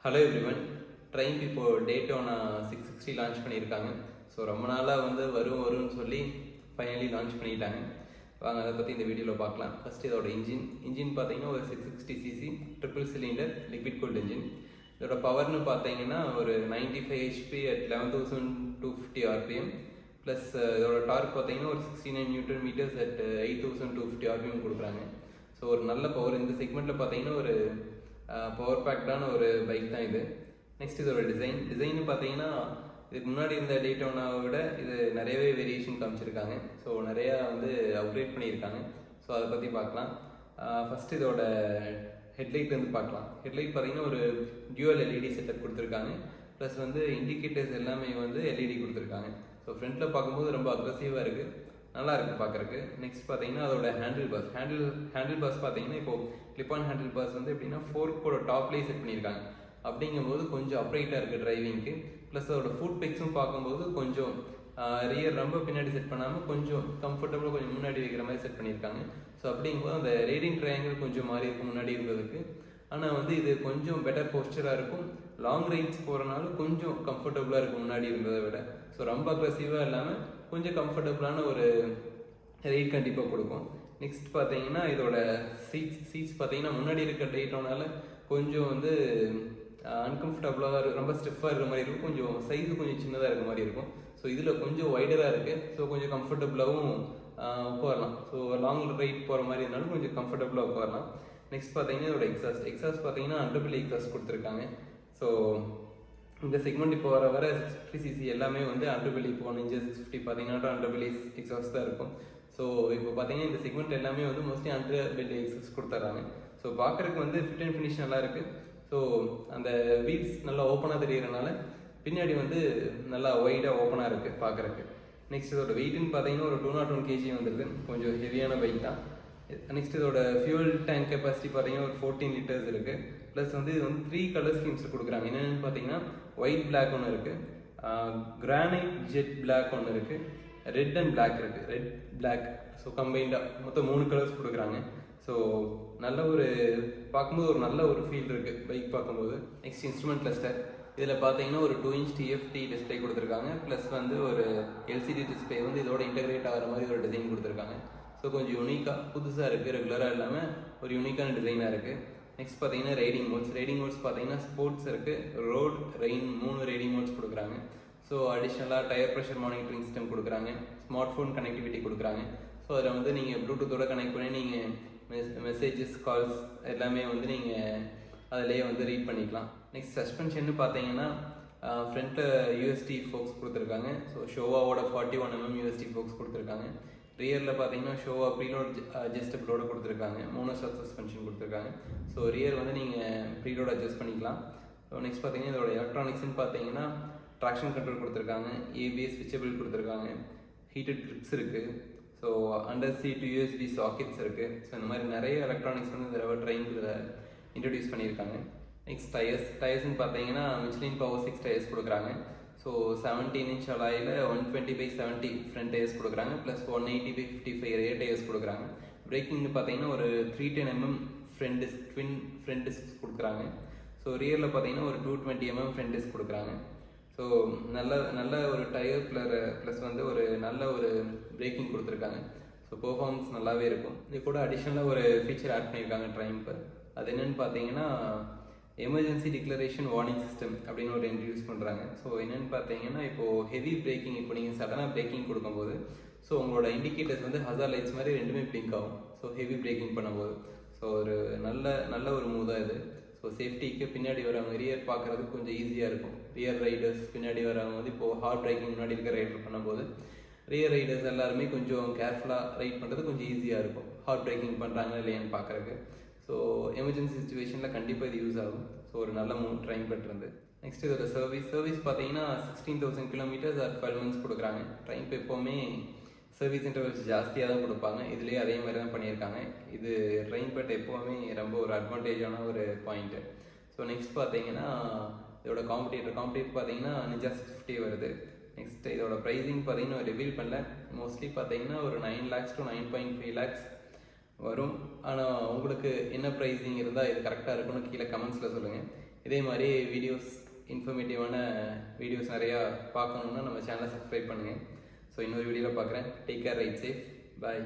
Hello everyone. Train இப்போது Daytona 660 launch பண்ணியிருக்காங்க. So ரொம்ப நாளாக வரும்னு சொல்லி ஃபைனலி லான்ச் பண்ணிட்டாங்க. வாங்க அதை பற்றி இந்த வீடியோவில் பார்க்கலாம். ஃபஸ்ட்டு இதோட இன்ஜின் பார்த்தீங்கன்னா ஒரு 660cc triple cylinder liquid cooled engine. இதோட பவர்னு பார்த்தீங்கன்னா ஒரு 95 HP at 11,250 RPM ப்ளஸ் இதோட டார்க் பார்த்தீங்கன்னா ஒரு 69 Nm at 8,250 RPM கொடுக்குறாங்க. ஸோ ஒரு நல்ல பவர் இந்த செக்மெண்ட்டில் பார்த்தீங்கன்னா ஒரு பவர் பேக்டான ஒரு பைக் தான் இது. நெக்ஸ்ட் இதோட டிசைன் பார்த்தீங்கன்னா இதுக்கு முன்னாடி இருந்த Daytonaவை விட இது நிறையவே வேரியேஷன் காமிச்சிருக்காங்க. ஸோ நிறையா அப்கிரேட் பண்ணியிருக்காங்க. ஸோ அதை பற்றி பார்க்கலாம். ஃபஸ்ட்டு இதோட ஹெட்லைட் பார்க்கலாம். ஹெட்லைட் பார்த்தீங்கன்னா ஒரு டியூவல் LED செட்டப் கொடுத்துருக்காங்க. ப்ளஸ் இண்டிகேட்டர்ஸ் எல்லாமே LED கொடுத்துருக்காங்க. ஸோ ஃப்ரண்ட்டில் பார்க்கும்போது ரொம்ப அக்ரெசிவாக இருக்குது, நல்லா இருக்குது பார்க்குறக்கு. நெக்ஸ்ட் பார்த்தீங்கன்னா அதோட ஹேண்டில் பாஸ் பார்த்தீங்கன்னா இப்போது கிளிப்பான் ஹேண்டில் பாஸ் எப்படின்னா ஃபோர்க்கோட டாப்லேயே செட் பண்ணியிருக்காங்க. அப்படிங்கும்போது கொஞ்சம் அப்ரைட்டாக இருக்குது டிரைவிங்க்கு. ப்ளஸ் அதோட ஃபுட் பெக்ஸும் பார்க்கும்போது கொஞ்சம் ரியர் ரொம்ப பின்னாடி செட் பண்ணாமல் கொஞ்சம் கம்ஃபர்டபுளாக கொஞ்சம் முன்னாடி வைக்கிற மாதிரி செட் பண்ணியிருக்காங்க. ஸோ அப்படிங்கும்போது அந்த ரேடிங் ட்ரையாங்கிள் கொஞ்சம் மாறி இருக்கும் முன்னாடி இருந்ததுக்கு. ஆனால் இது கொஞ்சம் பெட்டர் போஸ்டராக இருக்கும். லாங் ரைட்ஸ் போகிறனால கொஞ்சம் கம்ஃபர்டபுளாக இருக்கும் முன்னாடி இருந்ததை விட. ஸோ ரொம்ப அக்ரெசிவாக இல்லாமல் கொஞ்சம் கம்ஃபர்டபுளான ஒரு ரைட் கண்டிப்பாக கொடுக்கும். நெக்ஸ்ட் பார்த்தீங்கன்னா இதோட சீட்ஸ் பார்த்தீங்கன்னா முன்னாடி இருக்க Daytonaல கொஞ்சம் அன்கம்ஃபர்டபுளாக ரொம்ப ஸ்டிஃபாக இருக்கிற மாதிரி இருக்கும், கொஞ்சம் சைஸு கொஞ்சம் சின்னதாக இருக்கிற மாதிரி இருக்கும். ஸோ இதில் கொஞ்சம் வைடராக இருக்குது. ஸோ கொஞ்சம் கம்ஃபர்டபுளாகவும் உட்காரலாம். ஸோ லாங் ரைட் போகிற மாதிரி இருந்தாலும் கொஞ்சம் கம்ஃபர்டபுளாக உட்காரலாம். நெக்ஸ்ட் பார்த்தீங்கன்னா இதோட எக்ஸாஸ்ட் பார்த்தீங்கன்னா அண்டர்பில்லி எக்ஸாஸ்ட் கொடுத்துருக்காங்க. ஸோ இந்த செக்மெண்ட் இப்போ வர 650cc எல்லாமே அண்டர்பில்லி இப்போ 650 பார்த்தீங்கன்னா அண்டர்பில்லி எக்ஸாஸ்ட் தான் இருக்கும். ஸோ இப்போ பார்த்தீங்கன்னா இந்த செக்மெண்ட் எல்லாமே மோஸ்ட்லி அண்டர்பில்லி எக்ஸாஸ்ட் கொடுத்துட்றாங்க. ஸோ பார்க்குறதுக்கு ஃபிட் அண்ட் ஃபினிஷ் நல்லா இருக்குது. ஸோ அந்த வீல்ஸ் நல்லா ஓப்பனாக தெரியறதுனால பின்னாடி நல்லா ஒய்டாக ஓப்பனாக இருக்குது பார்க்குறக்கு. நெக்ஸ்ட் இதோட வெயிட்னு பார்த்தீங்கன்னா ஒரு 201 kg வந்துடுது, கொஞ்சம் ஹெவியான பைக் தான். நெக்ஸ்ட் இதோட ஃபியூல் டேங்க் கெப்பாசிட்டி பார்த்தீங்கன்னா ஒரு 14 liters இருக்குது. ப்ளஸ் இது 3 கலர் ஸ்கீம்ஸ் கொடுக்குறாங்க. என்னென்னு பார்த்தீங்கன்னா ஒயிட் பிளாக் ஒன்று இருக்குது, கிரானைட் ஜெட் பிளாக் ஒன்று இருக்குது, ரெட் அண்ட் பிளாக் இருக்குது, ரெட் பிளாக். ஸோ கம்பைண்டாக மொத்தம் 3 கலர்ஸ் கொடுக்குறாங்க. ஸோ நல்ல ஒரு பார்க்கும்போது ஒரு நல்ல ஒரு ஃபீல் இருக்குது பைக் பார்க்கும்போது. Next instrument cluster. இதில் பார்த்தீங்கன்னா ஒரு 2" TFT டிஸ்பிளே கொடுத்துருக்காங்க. ப்ளஸ் ஒரு LCD டிஸ்பிளே இதோட இன்டகிரேட் ஆகிற மாதிரி ஒரு டிசைன் கொடுத்துருக்காங்க. ஸோ கொஞ்சம் யூனிக்காக புதுசாக இருக்குது, ரெகுலராக இல்லாமல் ஒரு யூனிக்கான டிசைனாக இருக்குது. நெக்ஸ்ட் பார்த்தீங்கன்னா ரைடிங் மோட்ஸ் பார்த்தீங்கன்னா ஸ்போர்ட்ஸ் இருக்குது, ரோட், ரெயின் 3 ரைடிங் மோட்ஸ் கொடுக்குறாங்க. ஸோ அடிஷ்னலாக டயர் ப்ரெஷர் மானிட்டரிங் சிஸ்டம் கொடுக்குறாங்க, ஸ்மார்ட் ஃபோன் கனெக்டிவிட்டி கொடுக்குறாங்க. ஸோ அதில் நீங்கள் ப்ளூடூத்தோட கனெக்ட் பண்ணி நீங்கள் மெசேஜஸ் கால்ஸ் எல்லாமே நீங்கள் அதிலேயே ரீட் பண்ணிக்கலாம். நெக்ஸ்ட் சஸ்பென்ஷன் பார்த்தீங்கன்னா ஃப்ரண்ட்டில் USD ஃபோக்ஸ் கொடுத்துருக்காங்க. ஸோ ஷோவாவோட 41 mm USD ஃபோக்ஸ் கொடுத்துருக்காங்க. ரியரில் பார்த்தீங்கன்னா ஷோவா ப்ரீலோட் அட்ஜஸ்டபிளோட கொடுத்துருக்காங்க, மோனோஷாக் சஸ்பென்ஷன் கொடுத்துருக்காங்க. ஸோ ரியர் நீங்கள் ப்ரீலோட் அட்ஜஸ்ட் பண்ணிக்கலாம். ஸோ நெக்ஸ்ட் பார்த்தீங்கன்னா இதோட எலக்ட்ரானிக்ஸ்னு பார்த்தீங்கன்னா ட்ராக்ஷன் கண்ட்ரோல் கொடுத்துருக்காங்க, ABS ஸ்விட்சபிள் கொடுத்துருக்காங்க, ஹீட்டட் கிரிப்ஸ் இருக்குது. So under seat USB sockets இருக்குது. ஸோ இந்த மாதிரி நிறைய எலக்ட்ரானிக்ஸ் இந்த தடவை ட்ரெயினில் இன்ட்ரடியூஸ் பண்ணியிருக்காங்க. நெக்ஸ்ட் டயர்ஸ்ன்னு பார்த்தீங்கன்னா மிச்லின் பவர் 6 டயர்ஸ் கொடுக்குறாங்க. ஸோ 17 inch அலாயில் 120/70 ஃப்ரண்ட் டயர்ஸ் கொடுக்குறாங்க. ப்ளஸ் 180/55 ரியர் டயர்ஸ் கொடுக்குறாங்க. பிரேக்கிங்னு பார்த்தீங்கன்னா ஒரு 310 mm ட்வின் ஃப்ரண்ட் டிஸ்க் கொடுக்குறாங்க. ஸோ ரியரில் பார்த்தீங்கன்னா ஒரு 220 mm ஃப்ரண்ட் டிஸ்க் கொடுக்குறாங்க. ஸோ நல்ல ஒரு டயர் ப்ளஸ் ஒரு நல்ல ஒரு பிரேக்கிங் கொடுத்துருக்காங்க. ஸோ பெர்ஃபார்மன்ஸ் நல்லாவே இருக்கும். இது கூட அடிஷ்னலாக ஒரு ஃபீச்சர் ஆட் பண்ணியிருக்காங்க ட்ரெயினுக்கு. அது என்னென்னு பார்த்தீங்கன்னா எமர்ஜென்சி டிக்ளரேஷன் வார்னிங் சிஸ்டம் அப்படின்னு ஒரு இன்ட்ரடியூஸ் பண்ணுறாங்க. ஸோ என்னென்னு பார்த்தீங்கன்னா இப்போது ஹெவி பிரேக்கிங், இப்போ நீங்கள் சடனாக பிரேக்கிங் கொடுக்கும்போது ஸோ உங்களோட இண்டிகேட்டர்ஸ் ஹசார் லைட்ஸ் மாதிரி ரெண்டுமே பிளிங்க் ஆகும். ஸோ ஹெவி பிரேக்கிங் பண்ணும்போது ஸோ ஒரு நல்ல ஒரு மூவ்தான் இது. ஸோ சேஃப்டிக்கு பின்னாடி வரவங்க ரியர் பார்க்குறதுக்கு கொஞ்சம் ஈஸியாக இருக்கும். ரியர் ரைடர்ஸ் பின்னாடி வரவங்க இப்போது ஹார்ட் பிரேக்கிங் முன்னாடி இருக்க ரைடர் பண்ணும்போது ரியர் ரைடர்ஸ் எல்லாருமே கொஞ்சம் கேர்ஃபுல்லாக ரைட் பண்ணுறது கொஞ்சம் ஈஸியாக இருக்கும், ஹார்ட் பிரேக்கிங் பண்ணுறாங்க இல்லையான்னு பார்க்குறக்கு. ஸோ எமர்ஜென்சி சுச்சுவேஷனில் கண்டிப்பாக இது யூஸ் ஆகும். ஸோ ஒரு நல்ல மூவ் ட்ரெயின் பெற்றிருந்து. நெக்ஸ்ட் இதோட சர்வீஸ் பார்த்தீங்கன்னா 16,000 kilometers or 12 months கொடுக்குறாங்க. ட்ரெயின் இப்போ எப்போவுமே சர்வீஸ் இன்டர்வல்ஸ் ஜாஸ்தியாக தான் கொடுப்பாங்க. இதுலேயே அதே மாதிரி தான் பண்ணியிருக்காங்க. இது ட்ரெயின் பெட் எப்போவுமே ரொம்ப ஒரு அட்வான்டேஜான ஒரு பாயிண்ட்டு. ஸோ நெக்ஸ்ட் பார்த்தீங்கன்னா இதோட காம்படிட்டர் பார்த்தீங்கன்னா Ninja 650 வருது. நெக்ஸ்ட் இதோட ப்ரைஸிங் பார்த்தீங்கன்னா ரிவீல் பண்ணல. மோஸ்ட்லி பார்த்தீங்கன்னா ஒரு 9 lakhs to 9.5 lakhs வரும். ஆனால் உங்களுக்கு என்ன ப்ரைஸிங் இருந்தால் இது கரெக்டாக இருக்குன்னு கீழே கமெண்ட்ஸில் சொல்லுங்கள். இதே மாதிரி வீடியோஸ் இன்ஃபர்மேட்டிவான வீடியோஸ் நிறையா பார்க்கணுன்னா நம்ம சேனலை சப்ஸ்கிரைப் பண்ணுங்கள். ஸோ இன்னொரு வீடியோவில் பார்க்குறேன். டேக் கேர், ரைட் சேஃப், பாய்.